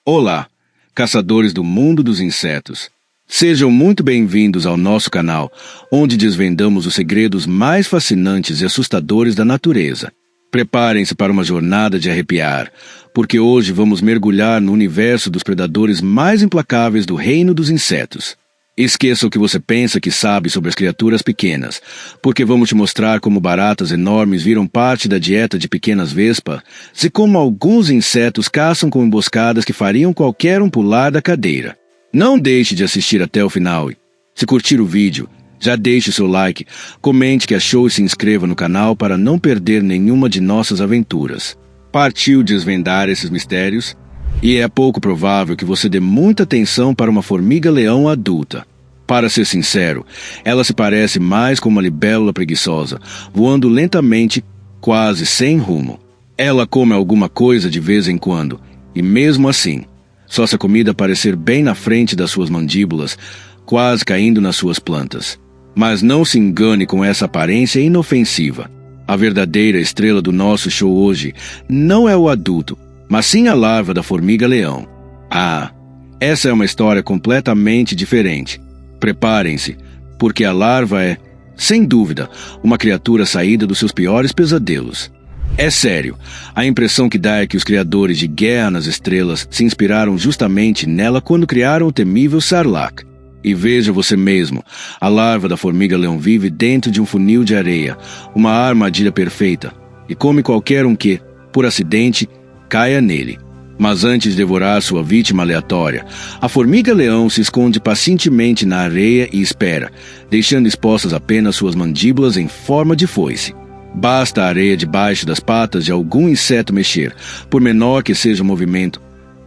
Olá, caçadores do mundo dos insetos. Sejam muito bem-vindos ao nosso canal, onde desvendamos os segredos mais fascinantes e assustadores da natureza. Preparem-se para uma jornada de arrepiar, porque hoje vamos mergulhar no universo dos predadores mais implacáveis do reino dos insetos. Esqueça o que você pensa que sabe sobre as criaturas pequenas, porque vamos te mostrar como baratas enormes viram parte da dieta de pequenas vespas e como alguns insetos caçam com emboscadas que fariam qualquer um pular da cadeira. Não deixe de assistir até o final. Se curtir o vídeo, já deixe seu like, comente o que achou e se inscreva no canal para não perder nenhuma de nossas aventuras. Partiu desvendar esses mistérios? E é pouco provável que você dê muita atenção para uma formiga-leão adulta. Para ser sincero, ela se parece mais com uma libélula preguiçosa, voando lentamente, quase sem rumo. Ela come alguma coisa de vez em quando, e mesmo assim, só se a comida aparecer bem na frente das suas mandíbulas, quase caindo nas suas plantas. Mas não se engane com essa aparência inofensiva. A verdadeira estrela do nosso show hoje não é o adulto, mas sim a larva da formiga-leão. Ah, essa é uma história completamente diferente. Preparem-se, porque a larva é, sem dúvida, uma criatura saída dos seus piores pesadelos. É sério, a impressão que dá é que os criadores de Guerra nas Estrelas se inspiraram justamente nela quando criaram o temível Sarlacc. E veja você mesmo, a larva da formiga-leão vive dentro de um funil de areia, uma armadilha perfeita, e come qualquer um que, por acidente, caia nele. Mas antes de devorar sua vítima aleatória, a formiga-leão se esconde pacientemente na areia e espera, deixando expostas apenas suas mandíbulas em forma de foice. Basta a areia debaixo das patas de algum inseto mexer, por menor que seja o movimento,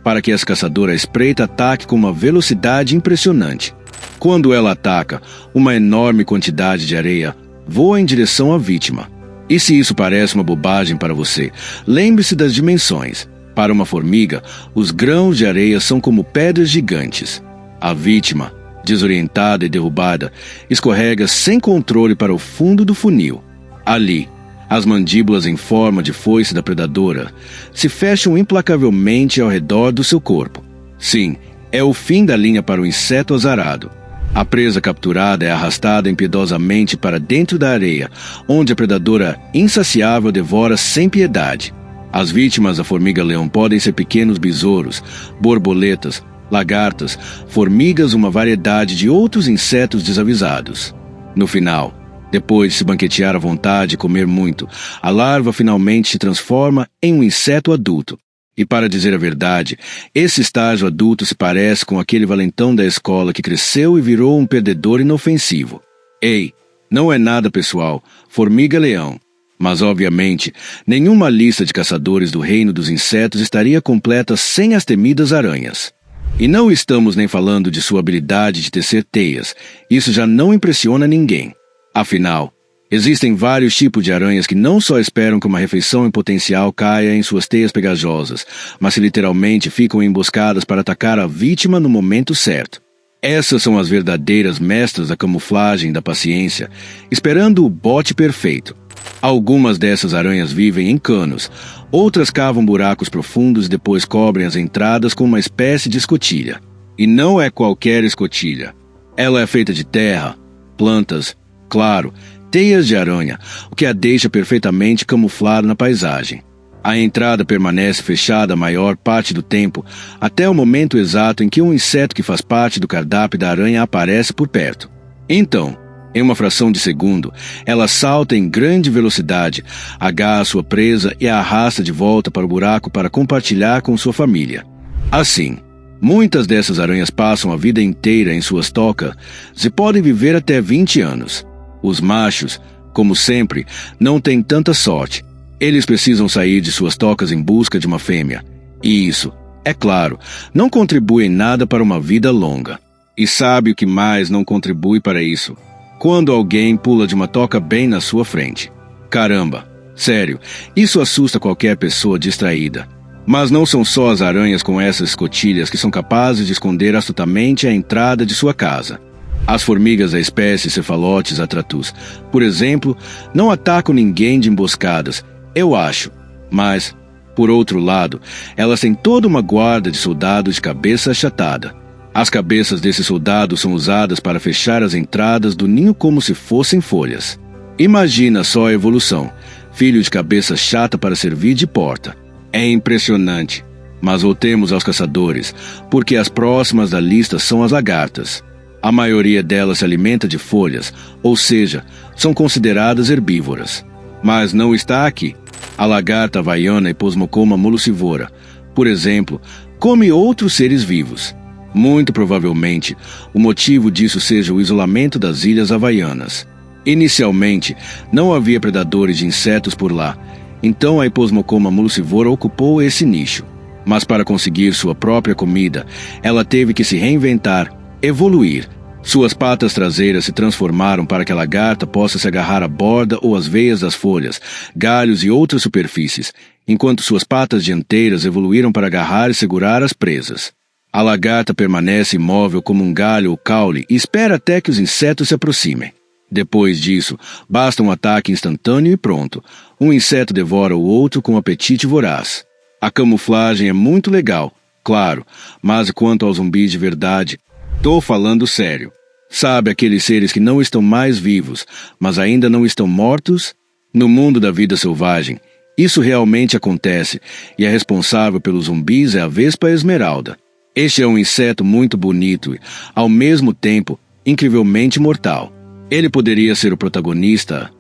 para que essa caçadora espreita ataque com uma velocidade impressionante. Quando ela ataca, uma enorme quantidade de areia voa em direção à vítima. E se isso parece uma bobagem para você, lembre-se das dimensões. Para uma formiga, os grãos de areia são como pedras gigantes. A vítima, desorientada e derrubada, escorrega sem controle para o fundo do funil. Ali, as mandíbulas em forma de foice da predadora se fecham implacavelmente ao redor do seu corpo. Sim, é o fim da linha para o inseto azarado. A presa capturada é arrastada impiedosamente para dentro da areia, onde a predadora insaciável devora sem piedade. As vítimas da formiga-leão podem ser pequenos besouros, borboletas, lagartas, formigas ou uma variedade de outros insetos desavisados. No final, depois de se banquetear à vontade e comer muito, a larva finalmente se transforma em um inseto adulto. E para dizer a verdade, esse estágio adulto se parece com aquele valentão da escola que cresceu e virou um perdedor inofensivo. Ei, não é nada pessoal, formiga-leão. Mas, obviamente, nenhuma lista de caçadores do reino dos insetos estaria completa sem as temidas aranhas. E não estamos nem falando de sua habilidade de tecer teias, isso já não impressiona ninguém. Afinal, existem vários tipos de aranhas que não só esperam que uma refeição em potencial caia em suas teias pegajosas, mas que literalmente ficam emboscadas para atacar a vítima no momento certo. Essas são as verdadeiras mestras da camuflagem e da paciência, esperando o bote perfeito. Algumas dessas aranhas vivem em canos, outras cavam buracos profundos e depois cobrem as entradas com uma espécie de escotilha. E não é qualquer escotilha. Ela é feita de terra, plantas, claro, teias de aranha, o que a deixa perfeitamente camuflada na paisagem. A entrada permanece fechada a maior parte do tempo, até o momento exato em que um inseto que faz parte do cardápio da aranha aparece por perto. Então, em uma fração de segundo, ela salta em grande velocidade, agarra sua presa e a arrasta de volta para o buraco para compartilhar com sua família. Assim, muitas dessas aranhas passam a vida inteira em suas tocas e podem viver até 20 anos. Os machos, como sempre, não têm tanta sorte. Eles precisam sair de suas tocas em busca de uma fêmea. E isso, é claro, não contribui em nada para uma vida longa. E sabe o que mais não contribui para isso? Quando alguém pula de uma toca bem na sua frente. Caramba, sério, isso assusta qualquer pessoa distraída. Mas não são só as aranhas com essas escotilhas que são capazes de esconder astutamente a entrada de sua casa. As formigas da espécie Cephalotes atratus, por exemplo, não atacam ninguém de emboscadas, eu acho. Mas, Por outro lado, elas têm toda uma guarda de soldados de cabeça achatada. As cabeças desses soldados são usadas para fechar as entradas do ninho como se fossem folhas. Imagina só a evolução. Filho de cabeça chata para servir de porta. É impressionante. Mas voltemos aos caçadores, porque as próximas da lista são as lagartas. A maioria delas se alimenta de folhas, ou seja, são consideradas herbívoras. Mas não está aqui. A lagarta havaiana Eposmocoma molluscivora, por exemplo, come outros seres vivos. Muito provavelmente, o motivo disso seja o isolamento das ilhas havaianas. Inicialmente, não havia predadores de insetos por lá, então a Eposmocoma molluscivora ocupou esse nicho. Mas para conseguir sua própria comida, ela teve que se reinventar, evoluir. Suas patas traseiras se transformaram para que a lagarta possa se agarrar à borda ou às veias das folhas, galhos e outras superfícies, enquanto suas patas dianteiras evoluíram para agarrar e segurar as presas. A lagarta permanece imóvel como um galho ou caule e espera até que os insetos se aproximem. Depois disso, basta um ataque instantâneo e pronto. Um inseto devora o outro com apetite voraz. A camuflagem é muito legal, claro, mas quanto aos zumbis de verdade, tô falando sério. Sabe aqueles seres que não estão mais vivos, mas ainda não estão mortos? No mundo da vida selvagem, isso realmente acontece, e a responsável pelos zumbis é a vespa esmeralda. Este é um inseto muito bonito e, ao mesmo tempo, incrivelmente mortal. Ele poderia ser o protagonista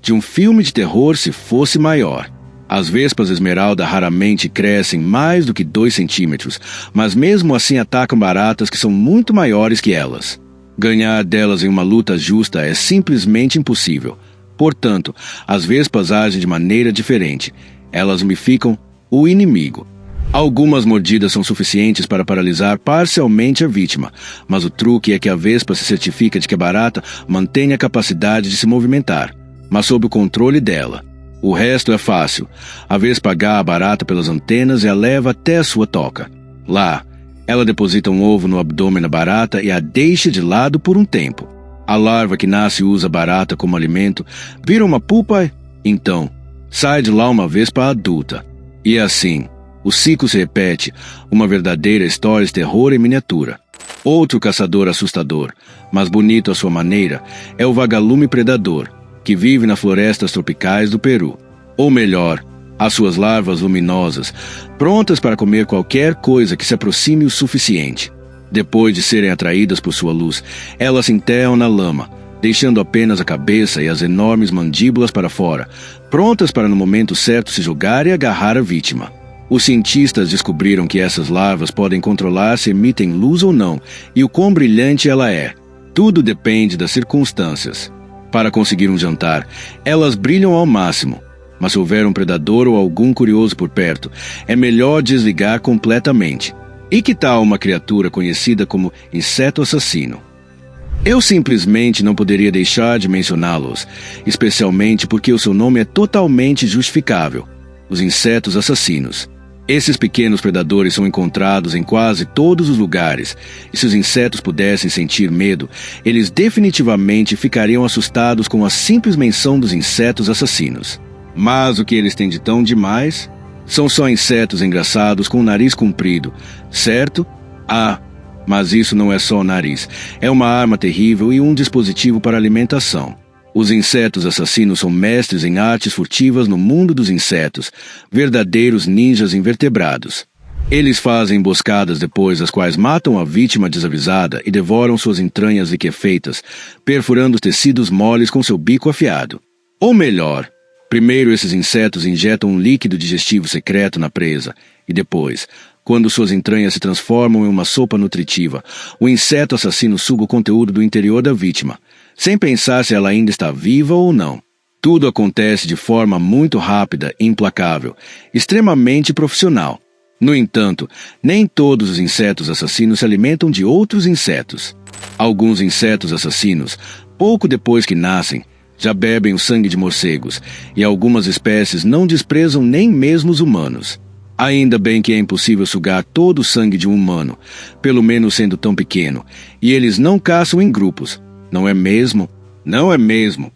de um filme de terror se fosse maior. As vespas esmeralda raramente crescem mais do que 2 centímetros, mas mesmo assim atacam baratas que são muito maiores que elas. Ganhar delas em uma luta justa é simplesmente impossível. Portanto, as vespas agem de maneira diferente. Elas umificam o inimigo. Algumas mordidas são suficientes para paralisar parcialmente a vítima, mas o truque é que a vespa se certifica de que a barata mantém a capacidade de se movimentar, mas sob o controle dela. O resto é fácil. A vespa agarra a barata pelas antenas e a leva até a sua toca. Lá, ela deposita um ovo no abdômen da barata e a deixa de lado por um tempo. A larva que nasce e usa a barata como alimento vira uma pupa, então sai de lá uma vespa adulta. E assim, o ciclo se repete, uma verdadeira história de terror em miniatura. Outro caçador assustador, mas bonito à sua maneira, é o vagalume predador, que vive nas florestas tropicais do Peru. Ou melhor, as suas larvas luminosas, prontas para comer qualquer coisa que se aproxime o suficiente. Depois de serem atraídas por sua luz, elas se enterram na lama, deixando apenas a cabeça e as enormes mandíbulas para fora, prontas para no momento certo se jogar e agarrar a vítima. Os cientistas descobriram que essas larvas podem controlar se emitem luz ou não, e o quão brilhante ela é. Tudo depende das circunstâncias. Para conseguir um jantar, elas brilham ao máximo, mas se houver um predador ou algum curioso por perto, é melhor desligar completamente. E que tal uma criatura conhecida como inseto assassino? Eu simplesmente não poderia deixar de mencioná-los, especialmente porque o seu nome é totalmente justificável: os insetos assassinos. Esses pequenos predadores são encontrados em quase todos os lugares, e se os insetos pudessem sentir medo, eles definitivamente ficariam assustados com a simples menção dos insetos assassinos. Mas o que eles têm de tão demais? São só insetos engraçados com o nariz comprido, certo? Ah, mas isso não é só o nariz. É uma arma terrível e um dispositivo para alimentação. Os insetos assassinos são mestres em artes furtivas no mundo dos insetos, verdadeiros ninjas invertebrados. Eles fazem emboscadas depois das quais matam a vítima desavisada e devoram suas entranhas liquefeitas, perfurando os tecidos moles com seu bico afiado. Ou melhor, primeiro esses insetos injetam um líquido digestivo secreto na presa, e depois, quando suas entranhas se transformam em uma sopa nutritiva, o inseto assassino suga o conteúdo do interior da vítima, sem pensar se ela ainda está viva ou não. Tudo acontece de forma muito rápida e implacável, extremamente profissional. No entanto, nem todos os insetos assassinos se alimentam de outros insetos. Alguns insetos assassinos, pouco depois que nascem, já bebem o sangue de morcegos, e algumas espécies não desprezam nem mesmo os humanos. Ainda bem que é impossível sugar todo o sangue de um humano, pelo menos sendo tão pequeno, e eles não caçam em grupos, não é mesmo? Não é mesmo?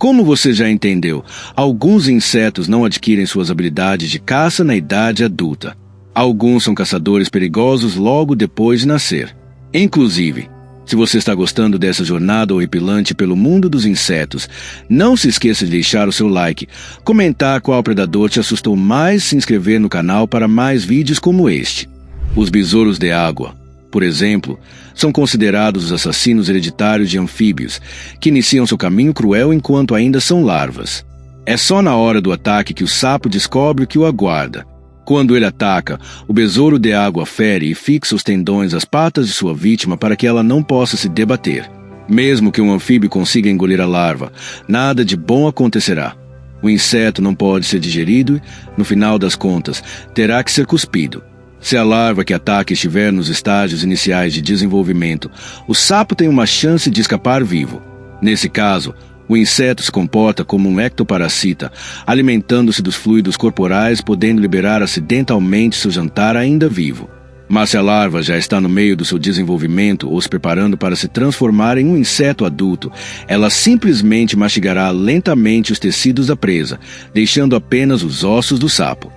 Como você já entendeu, alguns insetos não adquirem suas habilidades de caça na idade adulta. Alguns são caçadores perigosos logo depois de nascer. Inclusive, se você está gostando dessa jornada horripilante pelo mundo dos insetos, não se esqueça de deixar o seu like, comentar qual predador te assustou mais e se inscrever no canal para mais vídeos como este. Os besouros de água, por exemplo, são considerados os assassinos hereditários de anfíbios, que iniciam seu caminho cruel enquanto ainda são larvas. É só na hora do ataque que o sapo descobre o que o aguarda. Quando ele ataca, o besouro de água fere e fixa os tendões às patas de sua vítima para que ela não possa se debater. Mesmo que um anfíbio consiga engolir a larva, nada de bom acontecerá. O inseto não pode ser digerido e, no final das contas, terá que ser cuspido. Se a larva que ataca estiver nos estágios iniciais de desenvolvimento, o sapo tem uma chance de escapar vivo. Nesse caso, o inseto se comporta como um ectoparasita, alimentando-se dos fluidos corporais, podendo liberar acidentalmente seu jantar ainda vivo. Mas se a larva já está no meio do seu desenvolvimento ou se preparando para se transformar em um inseto adulto, ela simplesmente mastigará lentamente os tecidos da presa, deixando apenas os ossos do sapo.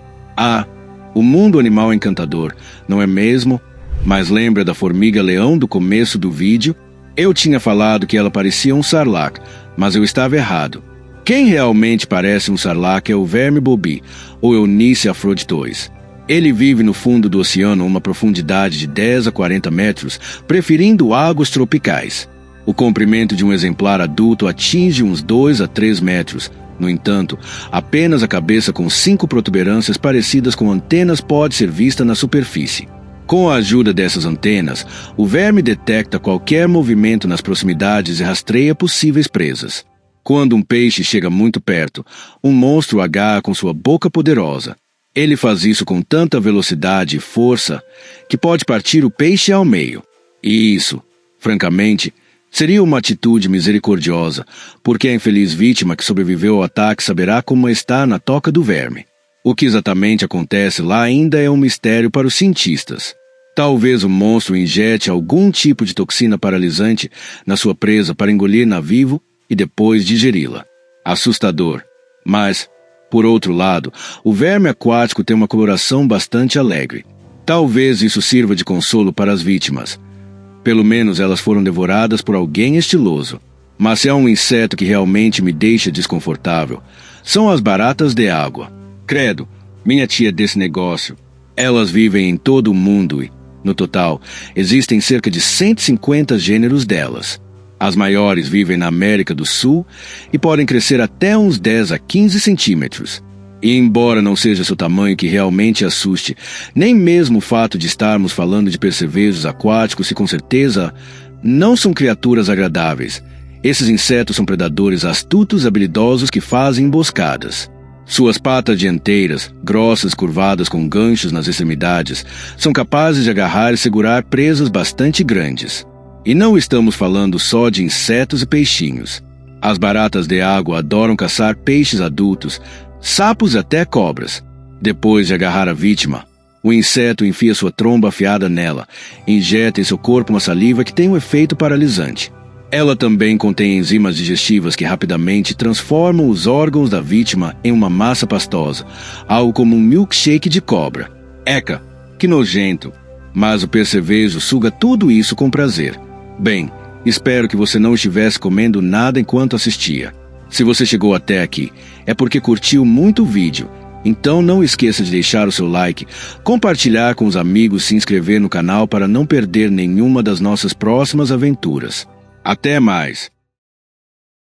O mundo animal é encantador, não é mesmo? Mas lembra da formiga-leão do começo do vídeo? Eu tinha falado que ela parecia um sarlac, mas eu estava errado. Quem realmente parece um sarlac é o verme bobi, ou Eunice afroditois. Ele vive no fundo do oceano a uma profundidade de 10 a 40 metros, preferindo águas tropicais. O comprimento de um exemplar adulto atinge uns 2 a 3 metros. No entanto, apenas a cabeça com 5 protuberâncias parecidas com antenas pode ser vista na superfície. Com a ajuda dessas antenas, o verme detecta qualquer movimento nas proximidades e rastreia possíveis presas. Quando um peixe chega muito perto, um monstro o agarra com sua boca poderosa. Ele faz isso com tanta velocidade e força que pode partir o peixe ao meio. E isso, francamente, seria uma atitude misericordiosa, porque a infeliz vítima que sobreviveu ao ataque saberá como está na toca do verme. O que exatamente acontece lá ainda é um mistério para os cientistas. Talvez o monstro injete algum tipo de toxina paralisante na sua presa para engolir-na vivo e depois digeri-la. Assustador. Mas, por outro lado, o verme aquático tem uma coloração bastante alegre. Talvez isso sirva de consolo para as vítimas. Pelo menos elas foram devoradas por alguém estiloso. Mas se há um inseto que realmente me deixa desconfortável, são as baratas de água. Credo, minha tia é desse negócio. Elas vivem em todo o mundo e, no total, existem cerca de 150 gêneros delas. As maiores vivem na América do Sul e podem crescer até uns 10 a 15 centímetros. E embora não seja seu tamanho que realmente assuste, nem mesmo o fato de estarmos falando de percevejos aquáticos, que com certeza não são criaturas agradáveis. Esses insetos são predadores astutos e habilidosos que fazem emboscadas. Suas patas dianteiras, grossas curvadas com ganchos nas extremidades, são capazes de agarrar e segurar presas bastante grandes. E não estamos falando só de insetos e peixinhos. As baratas de água adoram caçar peixes adultos, sapos e até cobras. Depois de agarrar a vítima, o inseto enfia sua tromba afiada nela, injeta em seu corpo uma saliva que tem um efeito paralisante. Ela também contém enzimas digestivas que rapidamente transformam os órgãos da vítima em uma massa pastosa, algo como um milkshake de cobra. Eca, que nojento! Mas o percevejo suga tudo isso com prazer. Bem, espero que você não estivesse comendo nada enquanto assistia. Se você chegou até aqui, é porque curtiu muito o vídeo. Então não esqueça de deixar o seu like, compartilhar com os amigos e se inscrever no canal para não perder nenhuma das nossas próximas aventuras. Até mais!